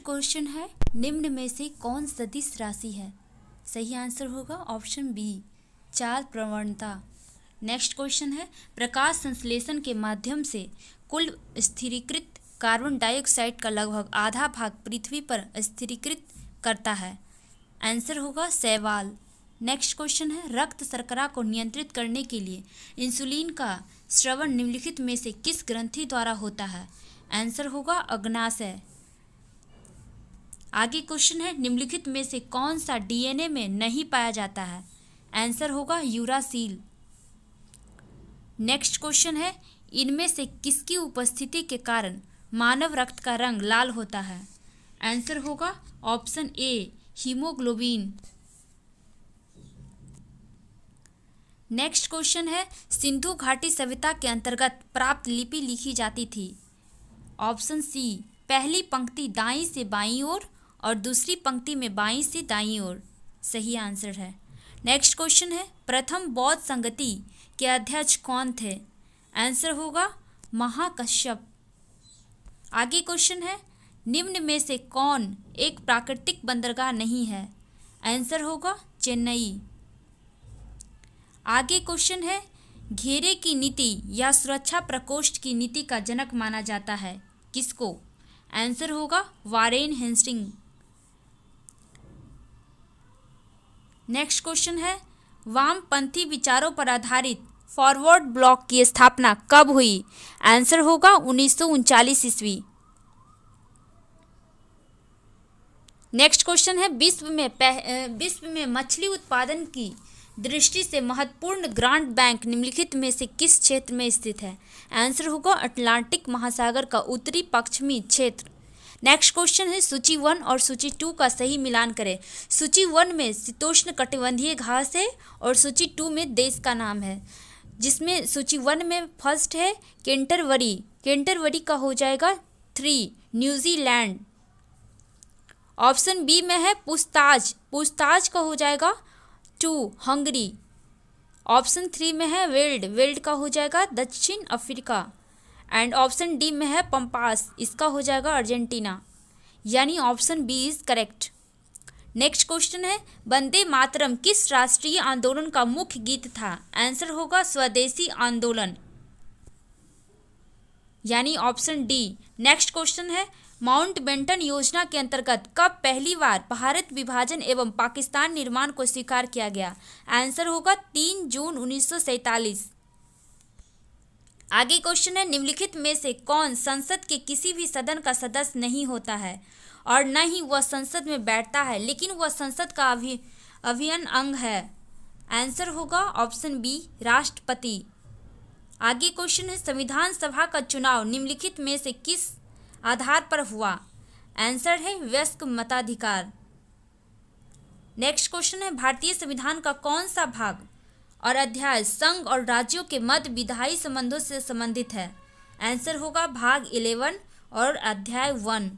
Question है, निम्न में से कौन सदिश राशि है? सही आंसर होगा ऑप्शन बी, चाल प्रवणता। नेक्स्ट क्वेश्चन है, प्रकाश संश्लेषण के माध्यम से कुल स्थिरीकृत कार्बन डाइऑक्साइड का लगभग आधा भाग पृथ्वी पर स्थिरीकृत करता है। आंसर होगा शैवाल। नेक्स्ट क्वेश्चन है, रक्त शर्करा को नियंत्रित करने के लिए इंसुलिन का स्रवण निम्नलिखित में से किस ग्रंथि द्वारा होता है? आंसर होगा अग्नाशय। आगे क्वेश्चन है, निम्नलिखित में से कौन सा डीएनए में नहीं पाया जाता है? आंसर होगा यूरासिल। नेक्स्ट क्वेश्चन है, इनमें से किसकी उपस्थिति के कारण मानव रक्त का रंग लाल होता है? आंसर होगा option A, haemoglobin. Next question है, सिंधु घाटी सभ्यता के अंतर्गत प्राप्त लिपि लिखी जाती थी। ऑप्शन सी, पहली पंक्ति दाईं से बाईं ओर और दूसरी पंक्ति में बाईं से दाईं ओर। सही आंसर है। नेक्स्ट क्वेश्चन है, प्रथम बौद्ध संगति के अध्यक्ष कौन थे? आंसर होगा महाकश्यप। आगे क्वेश्चन है, निम्न में से कौन एक प्राकृतिक बंदरगाह नहीं है? आंसर होगा चेन्नई। आगे क्वेश्चन है, घेरे की नीति या सुरक्षा प्रकोष्ठ की नीति का जनक माना जाता है, किसको? आंसर होगा वारेन हेस्टिंग। नेक्स्ट क्वेश्चन है, वामपंथी विचारों पर आधारित फॉरवर्ड ब्लॉक की स्थापना कब हुई? आंसर होगा 1939 ईस्वी। नेक्स्ट क्वेश्चन है, विश्व में मछली उत्पादन की दृष्टि से महत्वपूर्ण ग्रांट बैंक निम्नलिखित में से किस क्षेत्र में स्थित है? आंसर होगा अटलांटिक महासागर का उत्तरी पश्चिमी क्षेत्र। नेक्स्ट क्वेश्चन है, सूची 1 और सूची 2 का सही मिलान करें। सूची 1 में शीतोष्ण कटिबंधीय घास है और सूची 2 में देश का नाम है, जिसमें सूची 1 में फर्स्ट है कैंटरबरी। कैंटरबरी का हो जाएगा 3, न्यूजीलैंड। ऑप्शन बी में है पूछताछ। पूछताछ का हो जाएगा 2, हंगरी। ऑप्शन 3 में है वेल्ड। वेल्ड का हो जाएगा दक्षिण अफ्रीका। एंड ऑप्शन डी में है पंपास, इसका हो जाएगा अर्जेंटीना। यानी option B is correct. Next question है, वंदे मातरम किस राष्ट्रीय आंदोलन का मुख्य गीत था? आंसर होगा स्वदेशी आंदोलन, यानी ऑप्शन डी। नेक्स्ट क्वेश्चन है, माउंटबेटन योजना के अंतर्गत कब पहली बार भारत विभाजन एवं पाकिस्तान निर्माण को स्वीकार किया गया? आंसर होगा 3 जून 1947। आगे क्वेश्चन है, निम्नलिखित में से कौन संसद के किसी भी सदन का सदस्य नहीं होता है और न ही वह संसद में बैठता है, लेकिन वह संसद का अभिन्न अंग है? आंसर होगा ऑप्शन बी, राष्ट्रपति। आगे क्वेश्चन है, संविधान सभा का चुनाव निम्नलिखित में से किस आधार पर हुआ? आंसर है वयस्क मताधिकार। नेक्स्ट क्वेश्चन है, भारतीय संविधान का कौन सा भाग और अध्याय संघ और राज्यों के मध्य विधायी संबंधों से संबंधित है? आंसर होगा भाग 11 और अध्याय 1,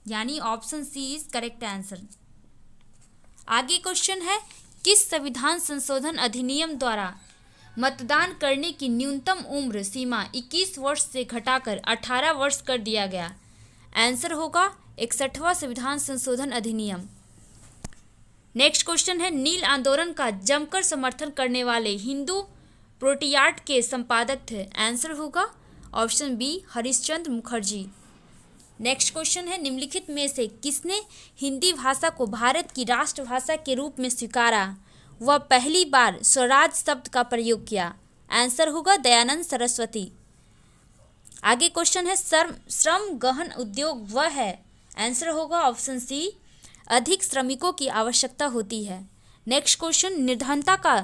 यानी option C is correct answer. आगे क्वेश्चन है, किस संविधान संशोधन अधिनियम द्वारा मतदान करने की न्यूनतम उम्र सीमा 21 वर्ष से घटाकर 18 वर्ष कर दिया गया? आंसर होगा 61वां संविधान संशोधन अधिनियम। नेक्स्ट क्वेश्चन है, नील आंदोलन का जमकर समर्थन करने वाले हिंदू प्रोटियाट के संपादक थे? आंसर होगा option B, Harishchandra Mukherjee. Next question है, निम्नलिखित में से किसने हिंदी भाषा को भारत की राष्ट्रभाषा के रूप में स्वीकारा व पहली बार स्वराज शब्द का प्रयोग किया? आंसर होगा दयानंद सरस्वती। आगे क्वेश्चन है, श्रम गहन उद्योग वह है? आंसर होगा ऑप्शन सी, अधिक श्रमिकों की आवश्यकता होती है। नेक्स्ट क्वेश्चन, निर्धनता का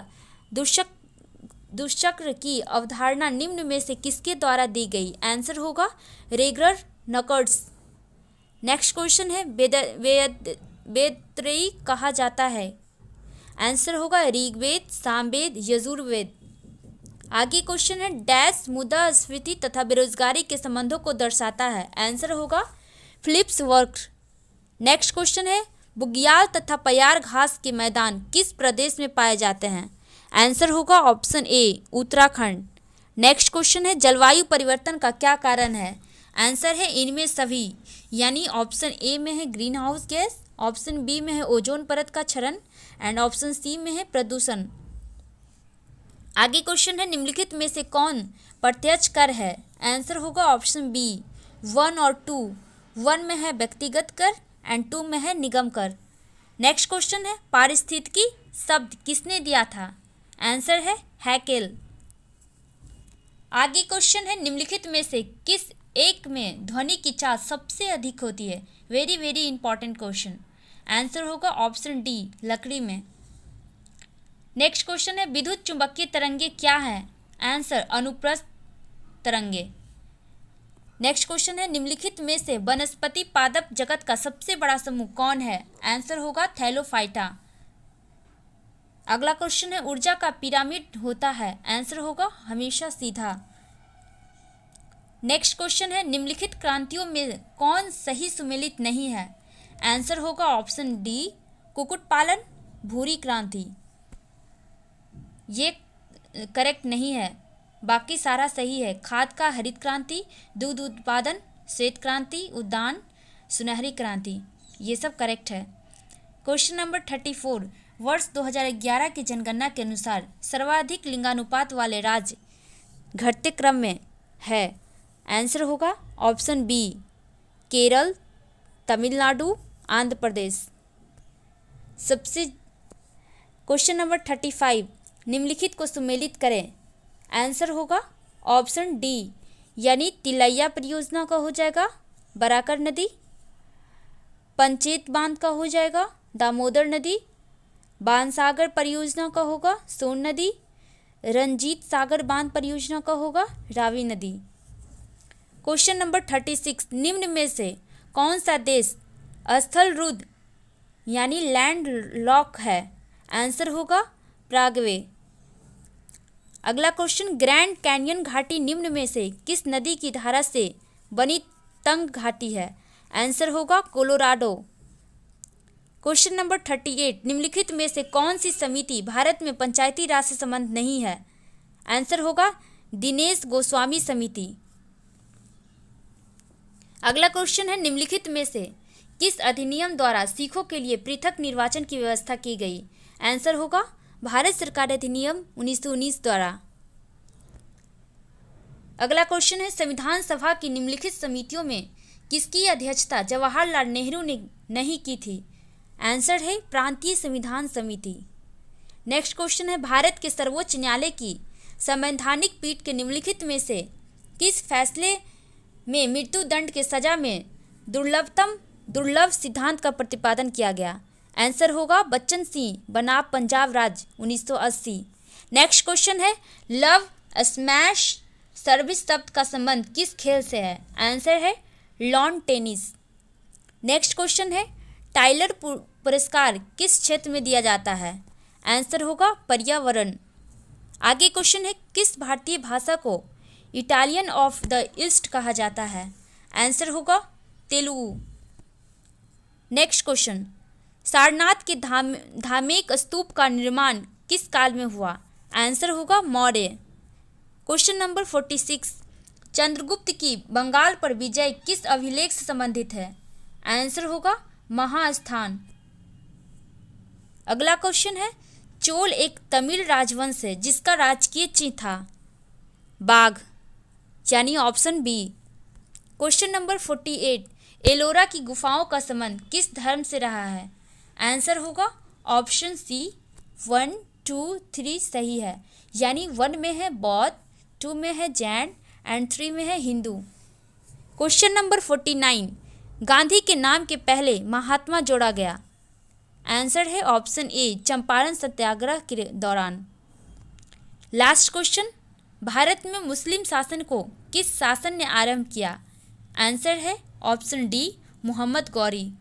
दुष्चक्र की अवधारणा निम्न में से किसके द्वारा दी गई? आंसर होगा रेगर नकर्स। नेक्स्ट क्वेश्चन है, वेदत्रयी कहा जाता है? आंसर होगा ऋग्वेद, सामवेद, यजुर्वेद। आगे क्वेश्चन है, डैश मुद्रास्फीति तथा बेरोजगारी के संबंधों को दर्शाता है? आंसर होगा फिलिप्स वर्क। नेक्स्ट क्वेश्चन है, बुग्याल तथा पयार घास के मैदान किस प्रदेश में पाए जाते हैं? आंसर होगा option A, Uttarakhand. Next question है, जलवायु परिवर्तन का क्या कारण है? आंसर है इनमें सभी, यानी ऑप्शन ए में है greenhouse gas, option B में है ओजोन परत का क्षरण एंड ऑप्शन सी में है प्रदूषण। आगे क्वेश्चन है निम्नलिखित में से कौन प्रत्यक्ष कर है? आंसर होगा ऑप्शन बी 1 और 2। 1 में है व्यक्तिगत कर एंड 2 में है निगम कर। नेक्स्ट क्वेश्चन है पारिस्थितिकी शब्द किसने दिया था? आंसर है हैकेल। आगे क्वेश्चन है निम्नलिखित में से किस एक में ध्वनि की चाल सबसे अधिक होती है? Very very important question. Answer होगा ऑप्शन डी लकड़ी में। नेक्स्ट क्वेश्चन है विद्युत चुंबकीय तरंगे क्या है? आंसर अनुप्रस्थ तरंगे। नेक्स्ट क्वेश्चन है निम्नलिखित में से वनस्पति पादप जगत का सबसे बड़ा समूह कौन है? आंसर होगा थैलोफाइटा। अगला क्वेश्चन है ऊर्जा का पिरामिड होता है? आंसर होगा हमेशा सीधा। नेक्स्ट क्वेश्चन है निम्नलिखित क्रांतियों में कौन सही सुमेलित नहीं है? आंसर होगा ऑप्शन डी कुक्कुट पालन भूरी क्रांति। ये करेक्ट नहीं है, बाकी सारा सही है। खाद का हरित क्रांति, दूध उत्पादन श्वेत क्रांति, उद्यान सुनहरी क्रांति, ये सब करेक्ट है। क्वेश्चन नंबर 34 वर्ष 2011 की जनगणना के अनुसार सर्वाधिक लिंगानुपात वाले राज्य घटते क्रम में है? आंसर होगा ऑप्शन बी केरल, तमिलनाडु, आंध्र प्रदेश। सबसे क्वेश्चन नंबर 35 निम्नलिखित को सुमेलित करें। आंसर होगा ऑप्शन डी यानी तिलैया परियोजना का हो जाएगा बराकर नदी, पंचेत बांध का हो जाएगा दामोदर नदी, बाणसागर परियोजना का होगा सोन नदी, रंजीत सागर बांध परियोजना का होगा रावी नदी। क्वेश्चन नंबर 36 निम्न में से कौन सा देश स्थल रुद्ध यानी लैंड लॉक है? आंसर होगा प्रागवे। अगला क्वेश्चन ग्रैंड कैनियन घाटी निम्न में से किस नदी की धारा से बनी तंग घाटी है? आंसर होगा कोलोराडो। क्वेश्चन नंबर 38 निम्नलिखित में से कौन सी समिति भारत में पंचायती राज से संबंध नहीं है? आंसर होगा दिनेश गोस्वामी समिति। अगला क्वेश्चन है निम्नलिखित में से किस अधिनियम द्वारा सिखों के लिए पृथक निर्वाचन की व्यवस्था की गई? आंसर होगा भारत सरकार अधिनियम 1919 द्वारा। अगला क्वेश्चन है संविधान सभा की निम्नलिखित समितियों में किसकी अध्यक्षता जवाहरलाल नेहरू ने नहीं की थी? आंसर है प्रांतीय संविधान समिति। नेक्स्ट क्वेश्चन है भारत के सर्वोच्च न्यायालय की संवैधानिक पीठ के निम्नलिखित में से किस फैसले में मृत्यु दंड के सजा में दुर्लभ सिद्धांत का प्रतिपादन किया गया? आंसर होगा बच्चन सिंह बनाम पंजाब राज्य 1980। नेक्स्ट क्वेश्चन है लव स्मैश सर्विस शब्द का संबंध किस खेल से है? आंसर है लॉन टेनिस। नेक्स्ट क्वेश्चन है टाइलर पुरस्कार किस क्षेत्र में दिया जाता है? आंसर होगा पर्यावरण। आगे क्वेश्चन है किस भारतीय भाषा को इटालियन ऑफ द ईस्ट कहा जाता है? आंसर होगा तेलुगु। नेक्स्ट क्वेश्चन सारनाथ के धार्मिक स्तूप का निर्माण किस काल में हुआ? आंसर होगा मौर्य। क्वेश्चन नंबर 46 चंद्रगुप्त की बंगाल पर विजय किस अभिलेख से संबंधित है? आंसर होगा महास्थान। अगला क्वेश्चन है चोल एक तमिल राजवंश है जिसका राजकीय चिन्ह था बाघ यानी option B. Question number 48 Ellora की गुफाओं का संबंध किस धर्म से रहा है? आंसर होगा ऑप्शन सी 1, 2, 3 सही है, यानी 1 में है बौद्ध, 2 में है जैन एंड 3 में है हिंदू। क्वेश्चन नंबर 49 गांधी के नाम के पहले महात्मा जोड़ा गया? आंसर है ऑप्शन ए चंपारण सत्याग्रह के दौरान। लास्ट क्वेश्चन भारत में मुस्लिम शासन को किस शासन ने आरंभ किया? आंसर है ऑप्शन डी मोहम्मद गौरी।